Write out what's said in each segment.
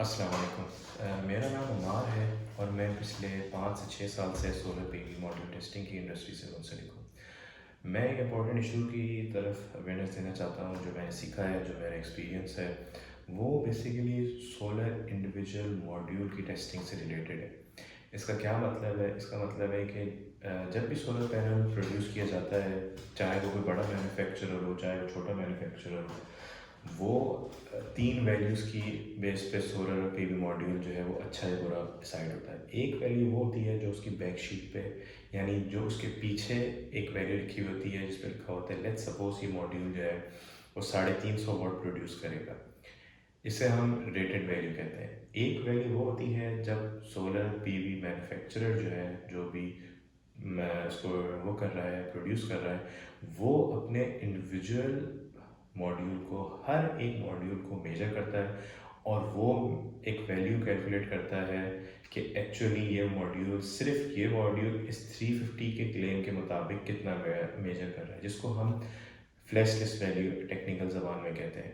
अस्सलाम वालेकुम। मेरा नाम उमार है और मैं पिछले 5 से 6 साल से सोलर पीवी मॉड्यूल टेस्टिंग की इंडस्ट्री से मुंसलिक हूँ। मैं एक इम्पॉर्टेंट इशू की तरफ अवेयरनेस देना चाहता हूँ। जो मैंने सीखा है, जो मेरा एक्सपीरियंस है, वो बेसिकली सोलर इंडिविजुअल मॉड्यूल की टेस्टिंग से रिलेटेड है। इसका क्या मतलब है? इसका मतलब है कि जब भी सोलर पैनल प्रोड्यूस किया जाता है, चाहे वो कोई बड़ा मैन्युफैक्चरर हो, चाहे वो छोटा मैन्युफैक्चरर हो, वो 3 वैल्यूज़ की बेस पे सोलर पीवी मॉड्यूल जो है वो अच्छा या बुरा डिसाइड होता है। एक वैल्यू वो होती है जो उसकी बैक शीट पे, यानी जो उसके पीछे एक वैल्यू लिखी होती है जिस पे लिखा होता है लेट्स सपोज ये मॉड्यूल जो है वो 350 वॉट प्रोड्यूस करेगा। इसे हम रेटेड वैल्यू कहते हैं। एक वैल्यू वो होती है जब सोलर पीवी मैन्युफैक्चरर जो है, जो भी मैं उसको वो कर रहा है, प्रोड्यूस कर रहा है, वो अपने इंडिविजुअल मॉड्यूल को, हर एक मॉड्यूल को मेजर करता है और वो एक वैल्यू कैलकुलेट करता है कि एक्चुअली ये मॉड्यूल, सिर्फ ये मॉड्यूल इस 350 के क्लेम के मुताबिक कितना मेजर कर रहा है, जिसको हम फ्लैशलेस वैल्यू टेक्निकल ज़बान में कहते हैं।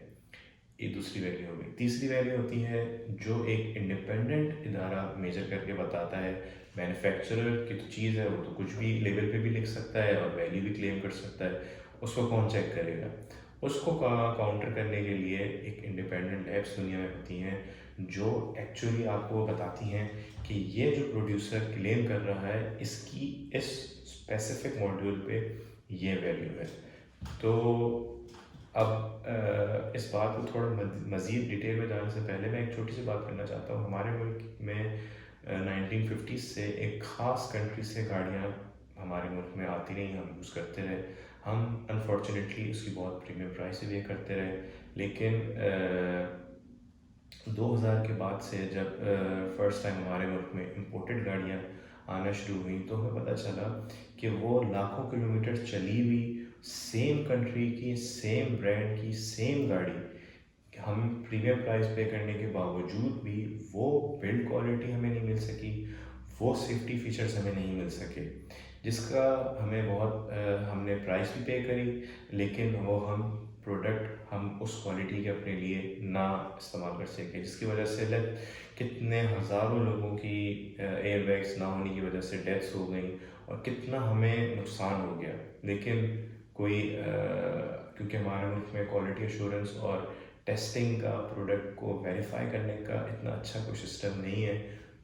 ये दूसरी वैल्यू हो गई। तीसरी वैल्यू होती है जो एक इंडिपेंडेंट इदारा मेजर करके बताता है। मैन्युफैक्चरर की तो चीज़ है, वो तो कुछ भी लेवल पे भी लिख सकता है और वैल्यू भी क्लेम कर सकता है। उसको कौन चेक करेगा? उसको काउंटर करने के लिए एक इंडिपेंडेंट लैब्स दुनिया में होती हैं जो एक्चुअली आपको बताती हैं कि ये जो प्रोड्यूसर क्लेम कर रहा है, इसकी इस स्पेसिफिक मॉड्यूल पे ये वैल्यू है। तो अब इस बात को थोड़ा मज़ीद डिटेल में जानने से पहले मैं एक छोटी सी बात करना चाहता हूँ। हमारे मुल्क में 1950 से एक ख़ास कंट्री से गाड़ियाँ हमारे मुल्क में आती रही, हम यूज़ करते रहे। हम अनफॉर्चुनेटली उसकी बहुत प्रीमियम प्राइस पे करते रहे। लेकिन 2000 के बाद से जब फ़र्स्ट टाइम हमारे मुल्क में इंपोर्टेड गाड़ियाँ आना शुरू हुई, तो हमें पता चला कि वो लाखों किलोमीटर चली हुई सेम कंट्री की, सेम ब्रांड की, सेम गाड़ी, हम प्रीमियम प्राइस पे करने के बावजूद भी वो बिल्ड क्वालिटी हमें नहीं मिल सकी, वो सेफ्टी फीचर्स हमें नहीं मिल सके, जिसका हमें बहुत हमने प्राइस भी पे करी, लेकिन वो हम प्रोडक्ट हम उस क्वालिटी के अपने लिए ना इस्तेमाल कर सके, जिसकी वजह से कितने हज़ारों लोगों की एयर बैग्स ना होने की वजह से डेथ्स हो गई और कितना हमें नुकसान हो गया। लेकिन कोई क्योंकि हमारे मुल्क में क्वालिटी एश्योरेंस और टेस्टिंग का, प्रोडक्ट को वेरीफाई करने का इतना अच्छा कोई सिस्टम नहीं है,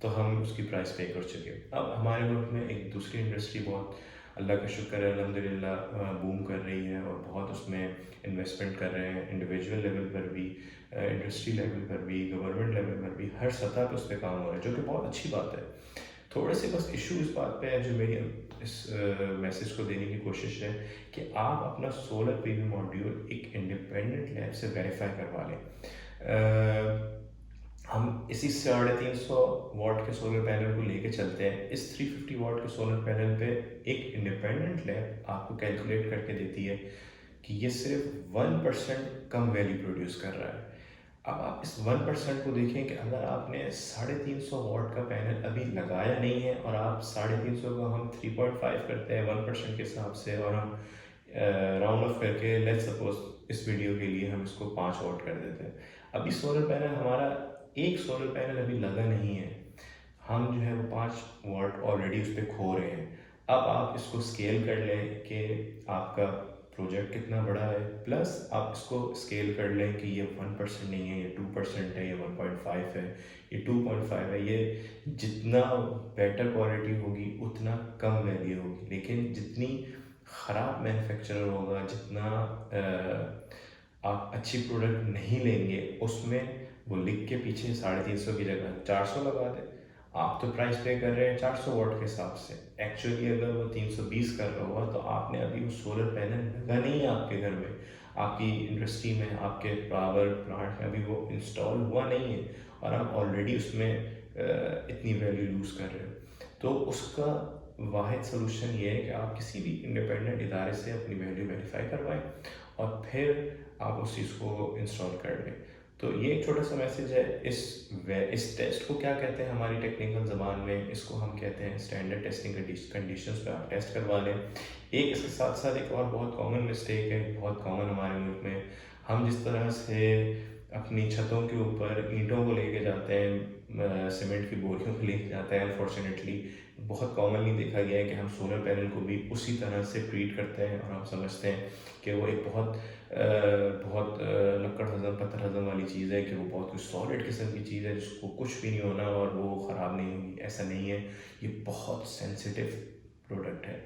तो हम उसकी प्राइस पे कर चुके। अब हमारे मुल्क में एक दूसरी इंडस्ट्री बहुत, अल्लाह का शुक्र है, अल्हम्दुलिल्लाह बूम कर रही है और बहुत उसमें इन्वेस्टमेंट कर रहे हैं। इंडिविजुअल लेवल पर भी, इंडस्ट्री लेवल पर भी, गवर्नमेंट लेवल पर भी, हर सतह पर उस पर काम हो रहा है, जो कि बहुत अच्छी बात है। थोड़े से बस इशू इस बात पे है, जो मेरी इस मैसेज को देने की कोशिश है कि आप अपना सोलर पीवी मॉड्यूल एक इंडिपेंडेंट लैब से वेरीफाई करवा लें। हम इसी 350 वाट के सोलर पैनल को लेके चलते हैं। इस 350 वाट के सोलर पैनल पे एक इंडिपेंडेंट लैब आपको कैलकुलेट करके देती है कि ये सिर्फ 1% कम वैल्यू प्रोड्यूस कर रहा है। अब आप इस 1% को देखें कि अगर आपने 350 वाट का पैनल अभी लगाया नहीं है और आप 350 को हम 3.5 करते हैं 1% के हिसाब से, और हम राउंड ऑफ करके लेट्स सपोज इस वीडियो के लिए हम इसको 5 वाट कर देते हैं। अभी सोलर पैनल हमारा, एक सोलर पैनल अभी लगा नहीं है, हम जो है वो 5 वाट ऑलरेडी उस पर खो रहे हैं। अब आप इसको स्केल कर लें कि आपका प्रोजेक्ट कितना बड़ा है, प्लस आप इसको स्केल कर लें कि ये 1% नहीं है, ये 2% है, ये 1.5 है, ये 2.5 है। ये जितना बेटर क्वालिटी होगी उतना कम वैल्यू होगी, लेकिन जितनी ख़राब मैन्युफैक्चरर होगा, जितना आप अच्छी प्रोडक्ट नहीं लेंगे, उसमें वो लिख के पीछे 350 की जगह 400 लगा दे। आप तो प्राइस पे कर रहे हैं 400 वाट के हिसाब से, एक्चुअली अगर वो 320 कर रहा हुआ तो आपने अभी वो सोलर पैनल लगा नहीं है आपके घर में, आपकी इंडस्ट्री में, आपके पावर प्लांट में अभी वो इंस्टॉल हुआ नहीं है और आप ऑलरेडी उसमें इतनी वैल्यू लूज़ कर रहे हो। तो उसका वाहिद सलूशन ये है कि आप किसी भी इंडिपेंडेंट इदारे से अपनी वैल्यू वेरीफाई करवाएं और फिर आप उस चीज़ को इंस्टॉल कर लें। तो ये एक छोटा सा मैसेज है। इस टेस्ट को क्या कहते हैं हमारी टेक्निकल ज़बान में, इसको हम कहते हैं स्टैंडर्ड टेस्टिंग कंडीशंस पे आप टेस्ट करवा लें। एक इसके साथ साथ एक और बहुत कॉमन मिस्टेक है, बहुत कॉमन हमारे मुल्क में, हम जिस तरह से अपनी छतों के ऊपर ईंटों को लेके जाते हैं, सीमेंट की बोरियों को लेके जाते हैं। अनफॉर्चुनेटली बहुत कॉमनली देखा गया है कि हम सोलर पैनल को भी उसी तरह से ट्रीट करते हैं और हम समझते हैं कि वो एक लक्कड़ हज़म पत्थर हज़म वाली चीज़ है, कि वो बहुत कुछ सॉलिड किस्म की चीज़ है जिसको कुछ भी नहीं होना और वो ख़राब नहीं होगी। ऐसा नहीं है, ये बहुत सेंसिटिव प्रोडक्ट है।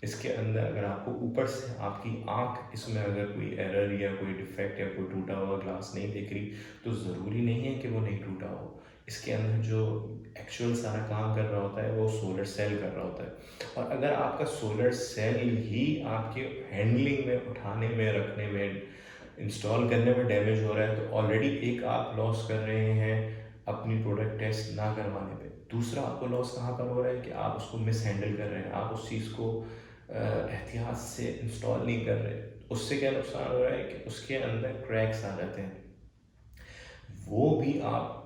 इसके अंदर अगर आपको ऊपर से आपकी आँख इसमें अगर कोई एरर या कोई डिफेक्ट या कोई टूटा हुआ ग्लास नहीं दिख रही, तो ज़रूरी नहीं है कि वो नहीं टूटा हो। इसके अंदर जो एक्चुअल सारा काम कर रहा होता है वो सोलर सेल कर रहा होता है। और अगर आपका सोलर सेल ही आपके हैंडलिंग में, उठाने में, रखने में, इंस्टॉल करने में डैमेज हो रहा है, तो ऑलरेडी एक आप लॉस कर रहे हैं अपनी प्रोडक्ट टेस्ट ना करवाने पे। दूसरा आपको लॉस कहाँ पर हो रहा है कि आप उसको मिस हैंडल कर रहे हैं, आप उस चीज़ को एहतियात से इंस्टॉल नहीं कर रहे। उससे क्या नुकसान हो रहा है कि उसके अंदर क्रैक्स आ जाते हैं, वो भी आप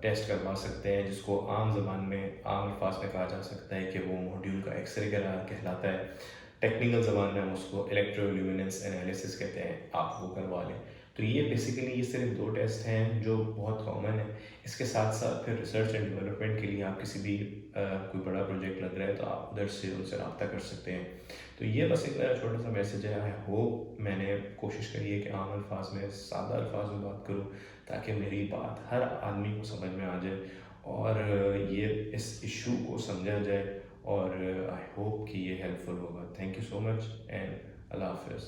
टेस्ट करवा सकते हैं, जिसको आम ज़बान में, आम अल्फाज में कहा जा सकता है कि वो मॉड्यूल का एक्सरे कहलाता है। टेक्निकल ज़बान में हम उसको इलेक्ट्रोल्यूमिनेंस एनालिसिस कहते हैं, आप वो करवा लें। तो ये बेसिकली ये सिर्फ 2 टेस्ट हैं जो बहुत कॉमन है। इसके साथ साथ फिर रिसर्च एंड डेवलपमेंट के लिए आप किसी भी कोई बड़ा प्रोजेक्ट लग रहा है तो आप उधर से उनसे रब्ता कर सकते हैं। तो ये बस एक मेरा छोटा सा मैसेज है। आई होप मैंने कोशिश करी है कि आम अल्फाज में, सादा अल्फाज में बात करूँ, ताकि मेरी बात हर आदमी को समझ में आ जाए और ये इस इशू को समझा जाए। और आई होप कि ये हेल्पफुल होगा। Thank you so much and अल्लाह हाफ़िज़।